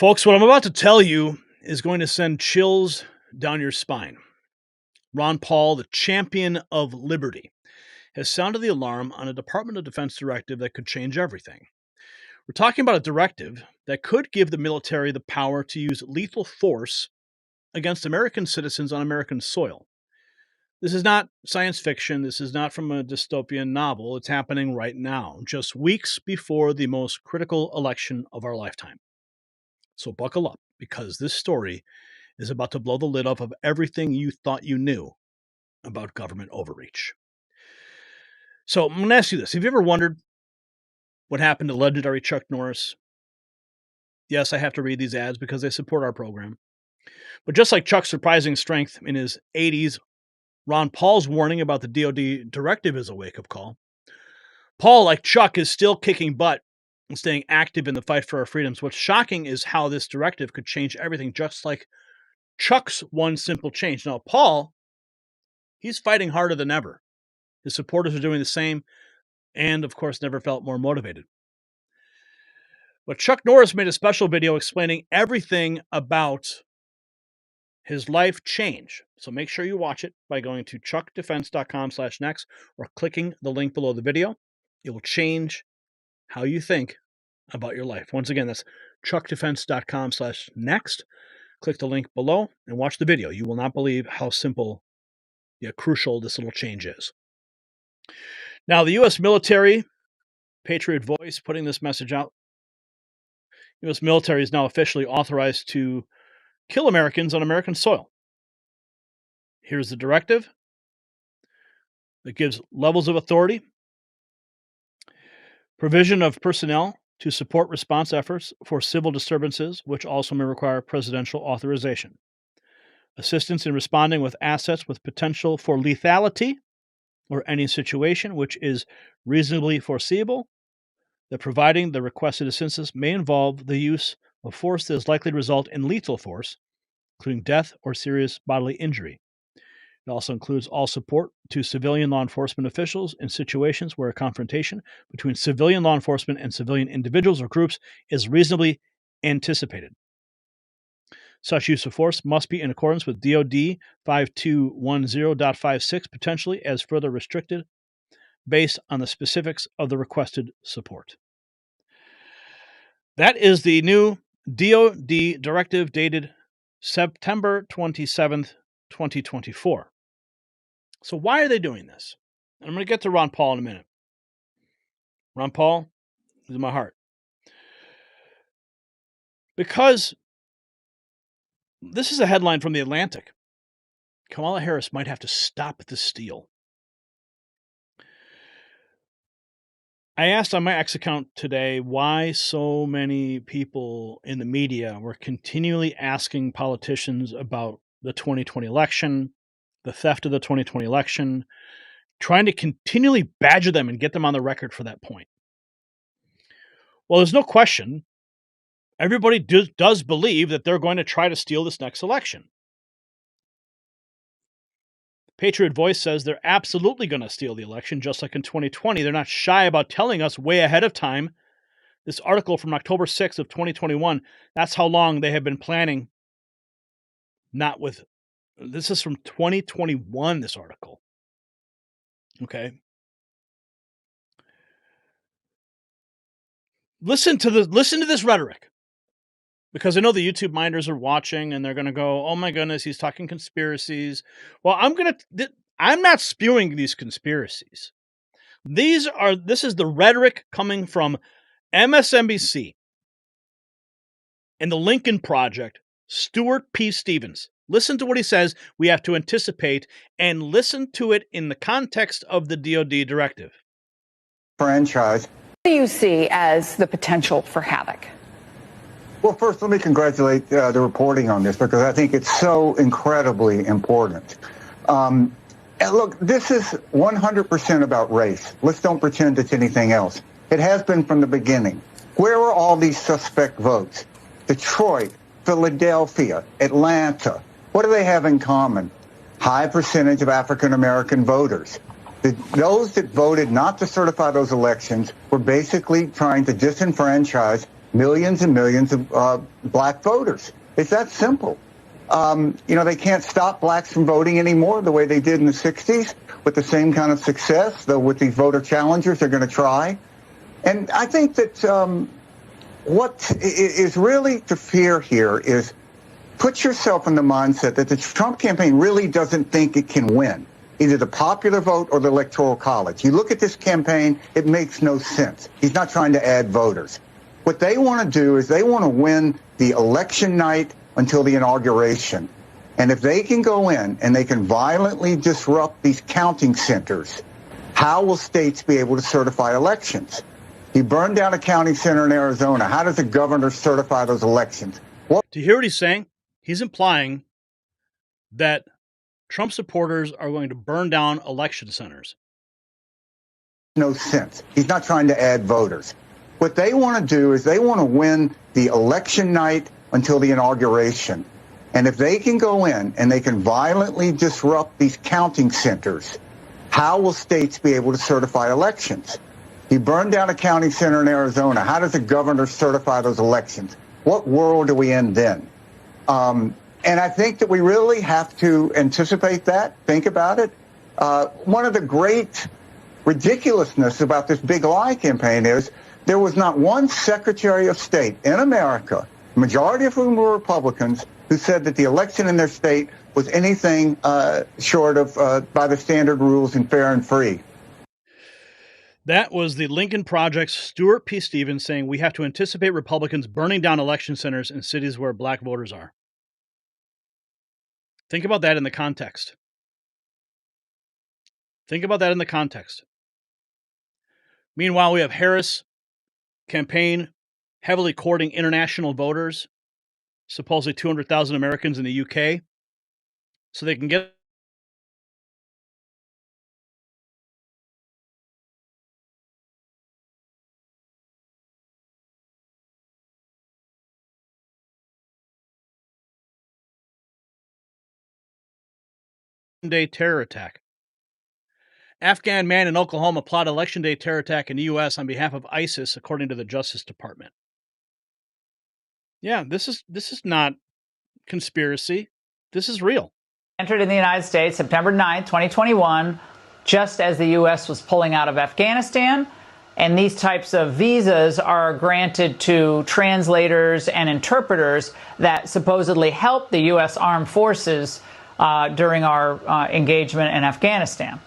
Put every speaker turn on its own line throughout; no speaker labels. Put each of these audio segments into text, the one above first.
Folks, what I'm about to tell you is going to send chills down your spine. Ron Paul, the champion of liberty, has sounded the alarm on a Department of Defense directive that could change everything. We're talking about a directive that could give the military the power to use lethal force against American citizens on American soil. This is not science fiction. This is not from a dystopian novel. It's happening right now, just weeks before the most critical election of our lifetime. So buckle up, because this story is about to blow the lid off of everything you thought you knew about government overreach. So I'm going to ask you this. Have you ever wondered what happened to legendary Chuck Norris? Yes, I have to read these ads because they support our program. But just like Chuck's surprising strength in his 80s, Ron Paul's warning about the DoD directive is a wake-up call. Paul, like Chuck, is still kicking butt and staying active in the fight for our freedoms. What's shocking is how this directive could change everything, just like Chuck's one simple change. Now, Paul, he's fighting harder than ever. His supporters are doing the same, and of course, never felt more motivated. But Chuck Norris made a special video explaining everything about his life change. So make sure you watch it by going to chuckdefense.com/next or clicking the link below the video. It will change how you think about your life. Once again, that's chuckdefense.com/next. Click the link below and watch the video. You will not believe how simple yet crucial this little change is. Now, the U.S. military, Patriot Voice, putting this message out. U.S. military is now officially authorized to kill Americans on American soil. Here's the directive that gives levels of authority, provision of personnel to support response efforts for civil disturbances, which also may require presidential authorization, assistance in responding with assets with potential for lethality or any situation which is reasonably foreseeable, that providing the requested assistance may involve the use of force that is likely to result in lethal force, including death or serious bodily injury. It also includes all support to civilian law enforcement officials in situations where a confrontation between civilian law enforcement and civilian individuals or groups is reasonably anticipated. Such use of force must be in accordance with DoD 5210.56, potentially as further restricted, based on the specifics of the requested support. That is the new DoD directive dated September 27th, 2024. So why are they doing this? And I'm going to get to Ron Paul in a minute. Ron Paul is in my heart. Because this is a headline from The Atlantic. Kamala Harris might have to stop the steal. I asked on my X account today why so many people in the media were continually asking politicians about the 2020 election, the theft of the 2020 election, trying to continually badger them and get them on the record for that point. Well, there's no question. Everybody does believe that they're going to try to steal this next election. Patriot Voice says they're absolutely going to steal the election, just like in 2020. They're not shy about telling us way ahead of time. This article from October 6th of 2021, that's how long they have been planning. This is from 2021, this article. Okay. Listen to this rhetoric. Because I know the YouTube minders are watching and they're going to go, "Oh my goodness, he's talking conspiracies." Well, I'm not spewing these conspiracies. This is the rhetoric coming from MSNBC and the Lincoln Project, Stuart P. Stevens. Listen to what he says. We have to anticipate and listen to it in the context of the DoD directive.
Franchise.
What do you see as the potential for havoc?
Well, first, let me congratulate the reporting on this, because I think it's so incredibly important. And look, this is 100% about race. Let's don't pretend it's anything else. It has been from the beginning. Where are all these suspect votes? Detroit, Philadelphia, Atlanta. What do they have in common? High percentage of African-American voters. Those that voted not to certify those elections were basically trying to disenfranchise millions and millions of black voters. It's that simple. They can't stop blacks from voting anymore the way they did in the 60s with the same kind of success, though with these voter challengers, they're going to try. And I think that what is really to fear here is put yourself in the mindset that the Trump campaign really doesn't think it can win either the popular vote or the electoral college. You look at this campaign, it makes no sense. He's not trying to add voters. What they want to do is they want to win the election night until the inauguration. And if they can go in and they can violently disrupt these counting centers, how will states be able to certify elections? He burned down a counting center in Arizona. How does the governor certify those elections?
Do you hear what he's saying? He's implying that Trump supporters are going to burn down election centers.
No sense. He's not trying to add voters. What they want to do is they want to win the election night until the inauguration. And if they can go in and they can violently disrupt these counting centers, how will states be able to certify elections? He burned down a counting center in Arizona. How does the governor certify those elections? What world are we in then? And I think that we really have to anticipate that, think about it. One of the great ridiculousness about this big lie campaign is there was not one Secretary of State in America, the majority of whom were Republicans, who said that the election in their state was anything short of by the standard rules and fair and free.
That was the Lincoln Project's Stuart P. Stevens saying we have to anticipate Republicans burning down election centers in cities where black voters are. Think about that in the context. Think about that in the context. Meanwhile, we have Harris campaign heavily courting international voters, supposedly 200,000 Americans in the UK, so they can get day terror attack. Afghan man in Oklahoma plot election day terror attack in the U.S. on behalf of ISIS, according to the Justice Department. Yeah, this is not conspiracy. This is real.
Entered in the United States September 9th, 2021, just as the U.S. was pulling out of Afghanistan. And these types of visas are granted to translators and interpreters that supposedly help the U.S. Armed Forces during our engagement in Afghanistan.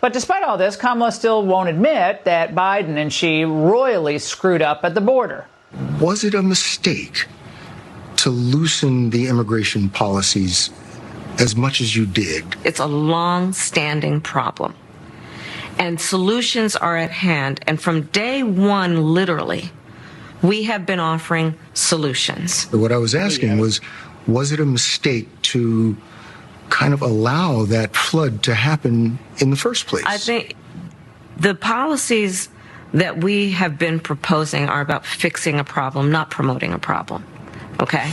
But despite all this, Kamala still won't admit that Biden and she royally screwed up at the border.
Was it a mistake to loosen the immigration policies as much as you did?
It's a long-standing problem. And solutions are at hand. And from day one, literally, we have been offering solutions.
What I was asking was it a mistake to kind of allow that flood to happen in the first place?
I think the policies that we have been proposing are about fixing a problem, not promoting a problem. Okay?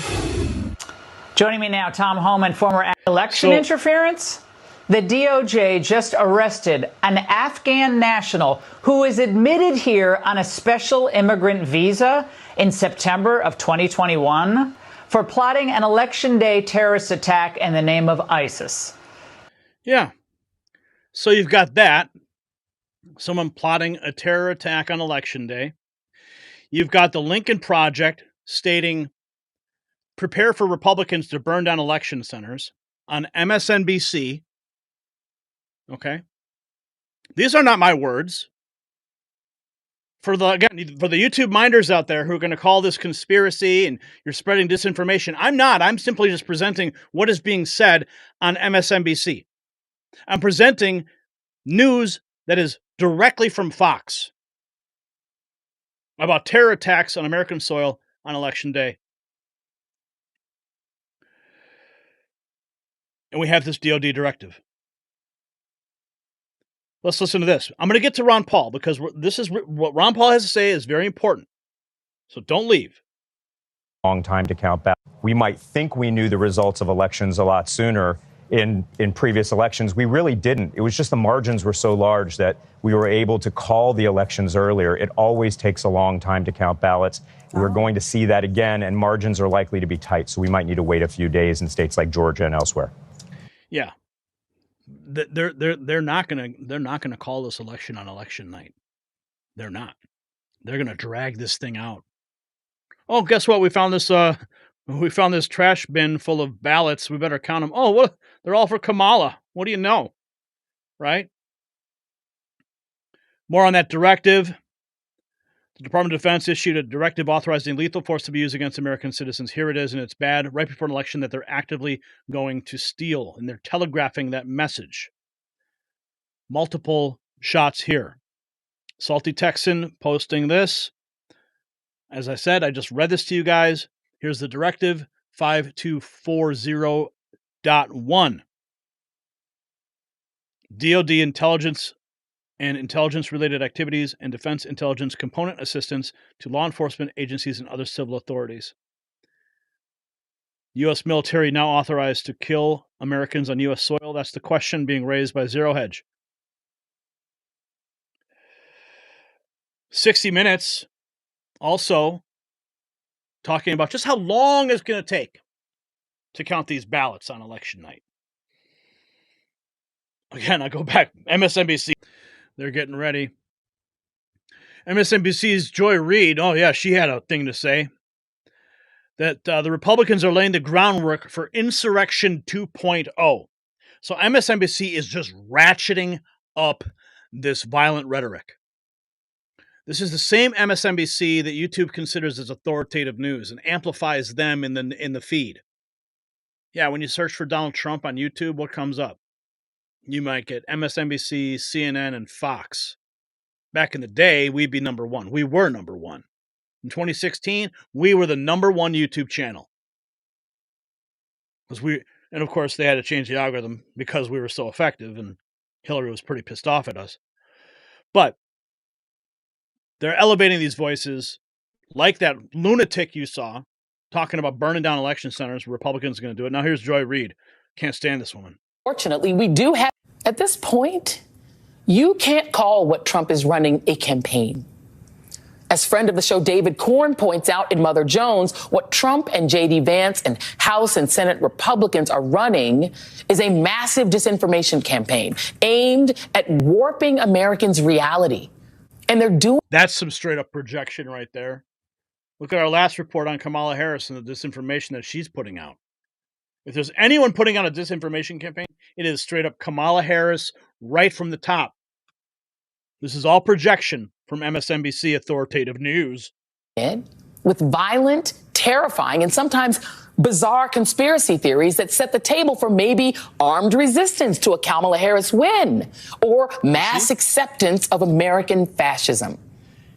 Joining me now, Tom Homan, former election interference. The DOJ just arrested an Afghan national who is admitted here on a special immigrant visa in September of 2021 for plotting an election day terrorist attack in the name of ISIS.
Yeah. So you've got that. Someone plotting a terror attack on election day. You've got the Lincoln Project stating, prepare for Republicans to burn down election centers on MSNBC. Okay. These are not my words. For the YouTube minders out there who are going to call this conspiracy and you're spreading disinformation, I'm not. I'm simply just presenting what is being said on MSNBC. I'm presenting news that is directly from Fox about terror attacks on American soil on election day. And we have this DOD directive. Let's listen to this. I'm going to get to Ron Paul because this is what Ron Paul has to say is very important. So don't leave.
Long time to count back. We might think we knew the results of elections a lot sooner in previous elections. We really didn't. It was just the margins were so large that we were able to call the elections earlier. It always takes a long time to count ballots. We're going to see that again, and margins are likely to be tight. So we might need to wait a few days in states like Georgia and elsewhere.
Yeah, they're not gonna call this election on election night. They're not. They're gonna drag this thing out. Oh, guess what? We found this trash bin full of ballots. We better count them. Oh, what? They're all for Kamala. What do you know? Right? More on that directive. The Department of Defense issued a directive authorizing lethal force to be used against American citizens. Here it is, and it's bad, right before an election that they're actively going to steal, and they're telegraphing that message. Multiple shots here. Salty Texan posting this. As I said, I just read this to you guys. Here's the directive, 5240.1. DoD intelligence and intelligence-related activities and defense intelligence component assistance to law enforcement agencies and other civil authorities. U.S. military now authorized to kill Americans on U.S. soil. That's the question being raised by Zero Hedge. 60 Minutes also talking about just how long it's going to take to count these ballots on election night. Again, I go back. MSNBC. They're getting ready. MSNBC's Joy Reid, oh yeah, she had a thing to say. That the Republicans are laying the groundwork for Insurrection 2.0. So MSNBC is just ratcheting up this violent rhetoric. This is the same MSNBC that YouTube considers as authoritative news and amplifies them in the feed. Yeah, when you search for Donald Trump on YouTube, what comes up? You might get MSNBC, CNN, and Fox. Back in the day, we'd be number one. We were number one. In 2016, we were the number one YouTube channel. And of course, they had to change the algorithm because we were so effective, and Hillary was pretty pissed off at us. But they're elevating these voices like that lunatic you saw talking about burning down election centers. Republicans are going to do it. Now here's Joy Reid. Can't stand this woman.
Fortunately, we do have, at this point, you can't call what Trump is running a campaign. As friend of the show David Corn points out in Mother Jones, what Trump and J.D. Vance and House and Senate Republicans are running is a massive disinformation campaign aimed at warping Americans' reality. And they're doing...
That's some straight up projection right there. Look at our last report on Kamala Harris and the disinformation that she's putting out. If there's anyone putting out a disinformation campaign, it is straight up Kamala Harris right from the top. This is all projection from MSNBC authoritative news.
With violent, terrifying, and sometimes bizarre conspiracy theories that set the table for maybe armed resistance to a Kamala Harris win or mass acceptance of American fascism.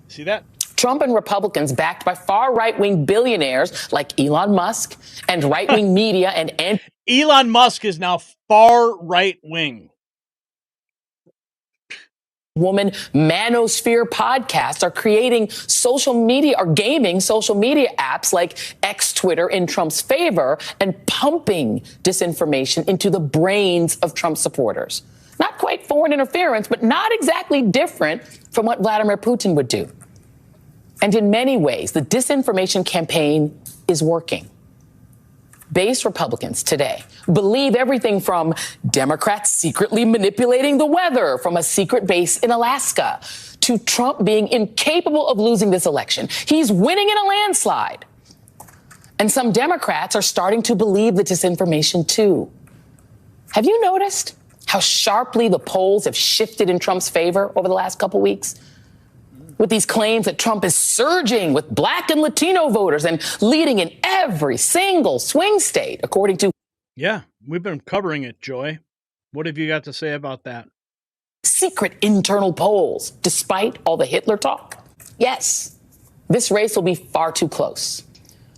See that?
Trump and Republicans, backed by far right-wing billionaires like Elon Musk and right-wing media and
Elon Musk is now far right-wing.
Woman Manosphere podcasts are creating social media or gaming social media apps like X Twitter in Trump's favor and pumping disinformation into the brains of Trump supporters. Not quite foreign interference, but not exactly different from what Vladimir Putin would do. And in many ways, the disinformation campaign is working. Base Republicans today believe everything from Democrats secretly manipulating the weather from a secret base in Alaska to Trump being incapable of losing this election. He's winning in a landslide. And some Democrats are starting to believe the disinformation too. Have you noticed how sharply the polls have shifted in Trump's favor over the last couple weeks? With these claims that Trump is surging with black and Latino voters and leading in every single swing state, according to...
Yeah, we've been covering it, Joy. What have you got to say about that?
Secret internal polls, despite all the Hitler talk? Yes, this race will be far too close.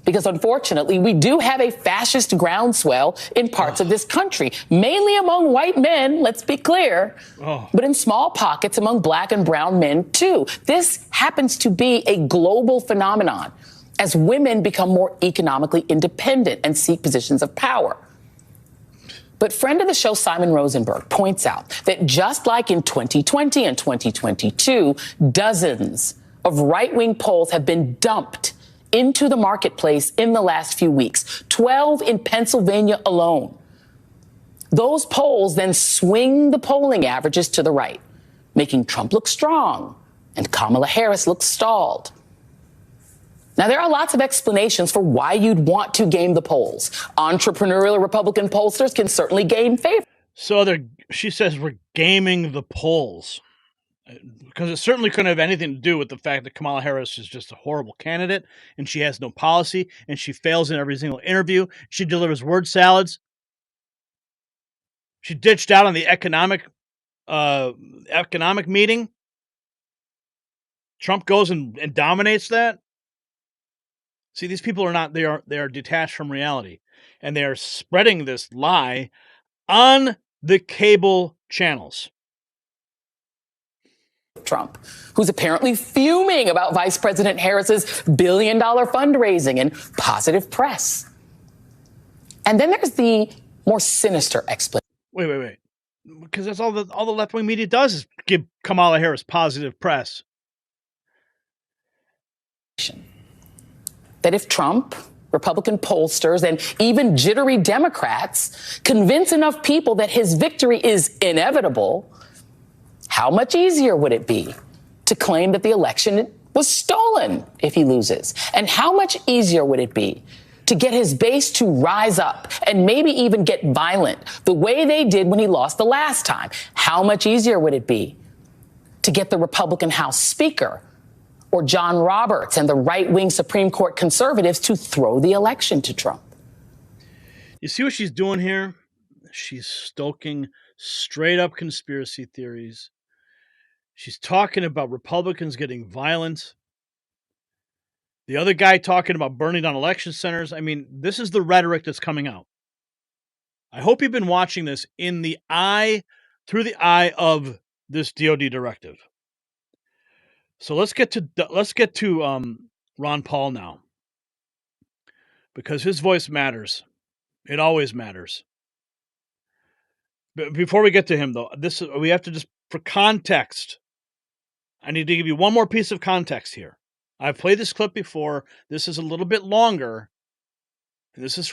Because unfortunately, we do have a fascist groundswell in parts of this country, mainly among white men, let's be clear, but in small pockets among black and brown men, too. This happens to be a global phenomenon as women become more economically independent and seek positions of power. But friend of the show, Simon Rosenberg, points out that just like in 2020 and 2022, dozens of right-wing polls have been dumped into the marketplace in the last few weeks, 12 in Pennsylvania alone. Those polls then swing the polling averages to the right, making Trump look strong and Kamala Harris look stalled. Now, there are lots of explanations for why you'd want to game the polls. Entrepreneurial Republican pollsters can certainly gain favor.
So she says we're gaming the polls, because it certainly couldn't have anything to do with the fact that Kamala Harris is just a horrible candidate and she has no policy and she fails in every single interview. She delivers word salads. She ditched out on the economic meeting. Trump goes and dominates that. See, these people are not, they are detached from reality, and they are spreading this lie on the cable channels.
Trump, who's apparently fuming about Vice President Harris's billion-dollar fundraising and positive press. And then there's the more sinister explanation.
Wait. Because that's all the left-wing media does is give Kamala Harris positive press.
That if Trump, Republican pollsters, and even jittery Democrats convince enough people that his victory is inevitable, how much easier would it be to claim that the election was stolen if he loses? And how much easier would it be to get his base to rise up and maybe even get violent the way they did when he lost the last time? How much easier would it be to get the Republican House Speaker or John Roberts and the right-wing Supreme Court conservatives to throw the election to Trump?
You see what she's doing here? She's stoking straight-up conspiracy theories. She's talking about Republicans getting violent. The other guy talking about burning down election centers. I mean, this is the rhetoric that's coming out. I hope you've been watching this through the eye of this DOD directive. So let's get to Ron Paul now, because his voice matters. It always matters. But before we get to him, though, we have to just, for context, I need to give you one more piece of context here. I've played this clip before. This is a little bit longer. This is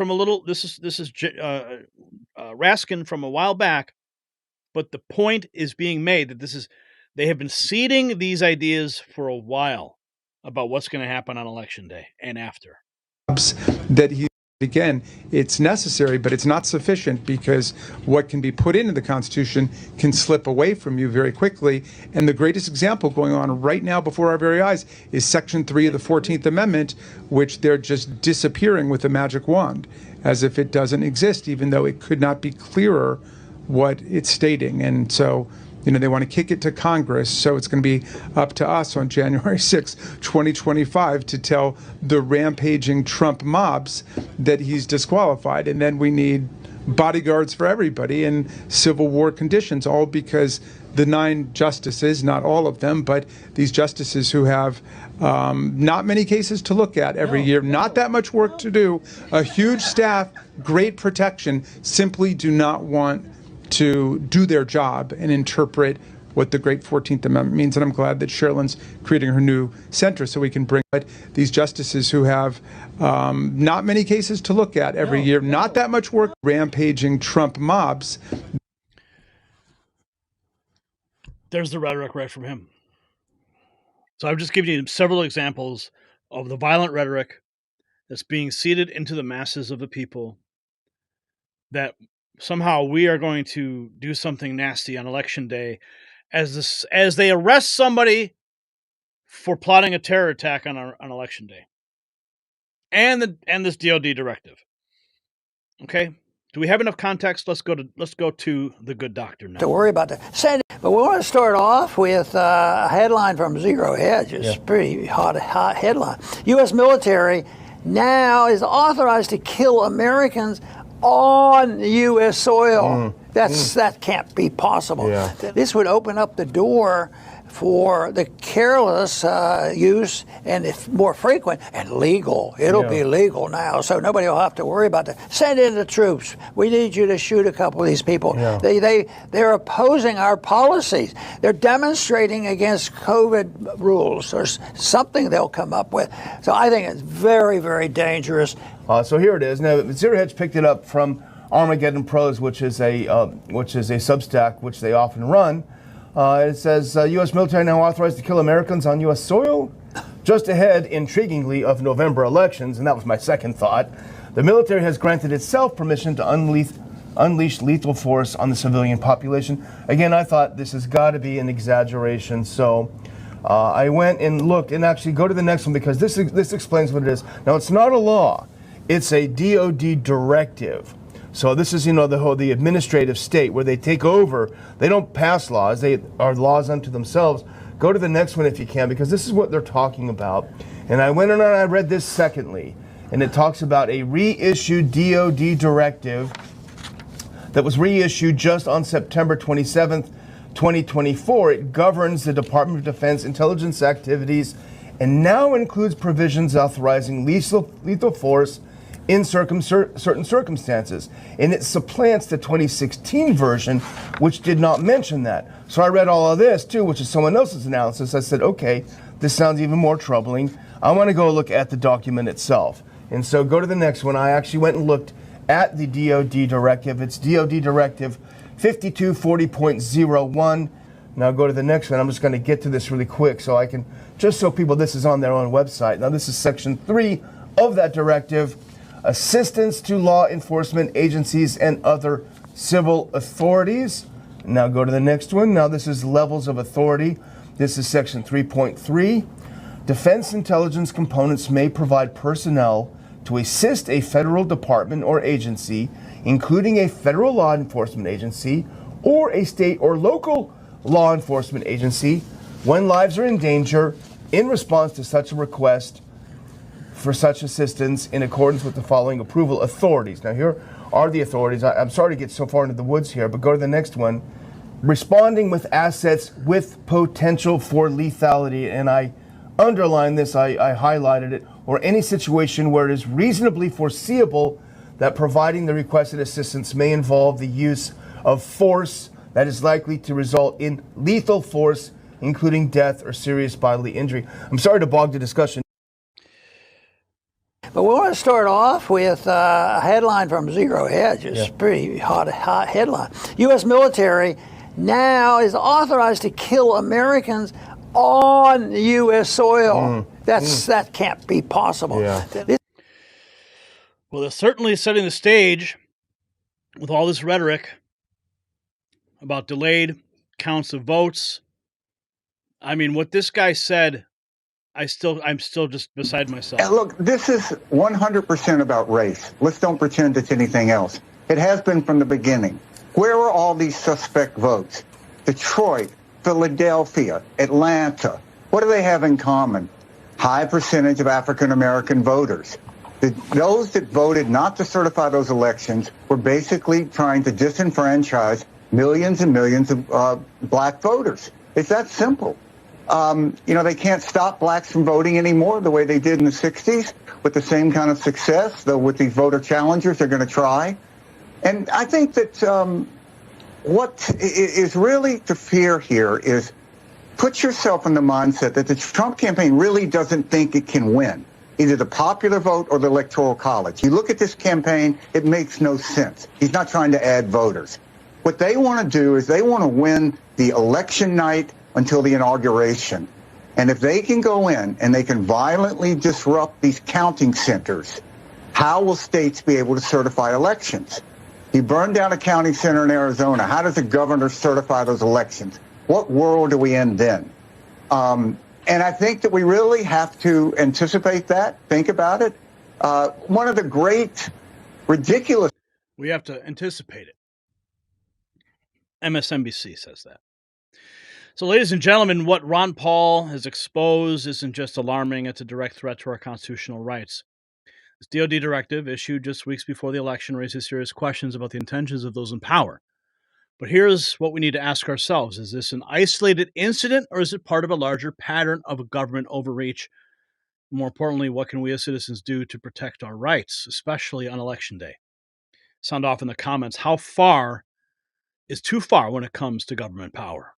Raskin from a while back, but the point is being made that they have been seeding these ideas for a while about what's going to happen on Election Day and after.
Again, it's necessary, but it's not sufficient, because what can be put into the Constitution can slip away from you very quickly. And the greatest example going on right now before our very eyes is Section 3 of the 14th Amendment, which they're just disappearing with a magic wand, as if it doesn't exist, even though it could not be clearer what it's stating. And so, they want to kick it to Congress, so it's going to be up to us on January 6, 2025, to tell the rampaging Trump mobs that he's disqualified. And then we need bodyguards for everybody in Civil War conditions, all because the 9 justices, not all of them, but these justices who have not many cases to look at every year, not that much work to do, a huge staff, great protection, simply do not want to do their job and interpret what the great 14th Amendment means. And I'm glad that Sherilyn's creating her new center so we can bring these justices who have not many cases to look at every year, not that much work, rampaging Trump mobs.
There's the rhetoric right from him. So I've just given you several examples of the violent rhetoric that's being seeded into the masses of the people, that somehow we are going to do something nasty on Election Day as they arrest somebody for plotting a terror attack on Election Day. And this DOD directive. Okay? Do we have enough context? Let's go to the good doctor now.
To worry about that. But we want to start off with a headline from Zero Hedge. It's a pretty hot headline. U.S. military now is authorized to kill Americans on U.S. soil. That can't be possible. Yeah. This would open up the door for the careless use, and if more frequent and legal. It'll be legal now, so nobody will have to worry about that. Send in the troops. We need you to shoot a couple of these people. Yeah. They're opposing our policies. They're demonstrating against COVID rules or something they'll come up with. So I think it's very, very dangerous.
So here it is. Now, Zero Hedge picked it up from Armageddon Pros, which is a Substack which they often run. It says, U.S. military now authorized to kill Americans on U.S. soil? Just ahead, intriguingly, of November elections, and that was my second thought, the military has granted itself permission to unleash lethal force on the civilian population. Again, I thought this has got to be an exaggeration, so I went and looked, and actually go to the next one, because this explains what it is. Now, it's not a law. It's a DOD directive. So this is, the administrative state where they take over. They don't pass laws. They are laws unto themselves. Go to the next one if you can, because this is what they're talking about. And I went and I read this secondly, and it talks about a reissued DOD directive that was reissued just on September 27th, 2024. It governs the Department of Defense intelligence activities and now includes provisions authorizing lethal force in certain circumstances. And it supplants the 2016 version, which did not mention that. So I read all of this too, which is someone else's analysis. I said, okay, this sounds even more troubling. I want to go look at the document itself. And so go to the next one. I actually went and looked at the DOD directive. It's DOD Directive 5240.01. Now go to the next one. I'm just going to get to this really quick so I can, just so people, this is on their own website. Now this is section 3 of that directive. Assistance to law enforcement agencies and other civil authorities. Now go to the next one. Now this is levels of authority. This is section 3.3. Defense intelligence components may provide personnel to assist a federal department or agency, including a federal law enforcement agency or a state or local law enforcement agency, when lives are in danger in response to such a request for such assistance in accordance with the following approval authorities. Now here are the authorities. I'm sorry to get so far into the woods here, but go to the next one. Responding with assets with potential for lethality, and I underlined this, I highlighted it, or any situation where it is reasonably foreseeable that providing the requested assistance may involve the use of force that is likely to result in lethal force, including death or serious bodily injury. I'm sorry to bog the discussion.
But we want to start off with a headline from Zero Hedge. It's a pretty hot headline. U.S. military now is authorized to kill Americans on U.S. soil. That can't be possible.
Yeah. Well, they're certainly setting the stage with all this rhetoric about delayed counts of votes. I mean, what this guy said, I'm still just beside myself.
And look, this is 100% about race. Let's don't pretend it's anything else. It has been from the beginning. Where are all these suspect votes? Detroit, Philadelphia, Atlanta. What do they have in common? High percentage of African-American voters. Those that voted not to certify those elections were basically trying to disenfranchise millions and millions of black voters. It's that simple. They can't stop blacks from voting anymore the way they did in the 60s with the same kind of success, though with these voter challengers, they're going to try. And I think that what is really to fear here is put yourself in the mindset that the Trump campaign really doesn't think it can win either the popular vote or the electoral college. You look at this campaign, it makes no sense. He's not trying to add voters. What they want to do is they want to win the election night until the inauguration. And if they can go in and they can violently disrupt these counting centers, how will states be able to certify elections? You burn down a counting center in Arizona. How does the governor certify those elections? What world are we in then? And I think that we really have to anticipate that, think about it. One of the great ridiculous...
We have to anticipate it. MSNBC says that. So, ladies and gentlemen, what Ron Paul has exposed isn't just alarming, it's a direct threat to our constitutional rights. This DOD directive, issued just weeks before the election, raises serious questions about the intentions of those in power. But here's what we need to ask ourselves. Is this an isolated incident, or is it part of a larger pattern of government overreach? More importantly, what can we as citizens do to protect our rights, especially on Election Day? Sound off in the comments. How far is too far when it comes to government power?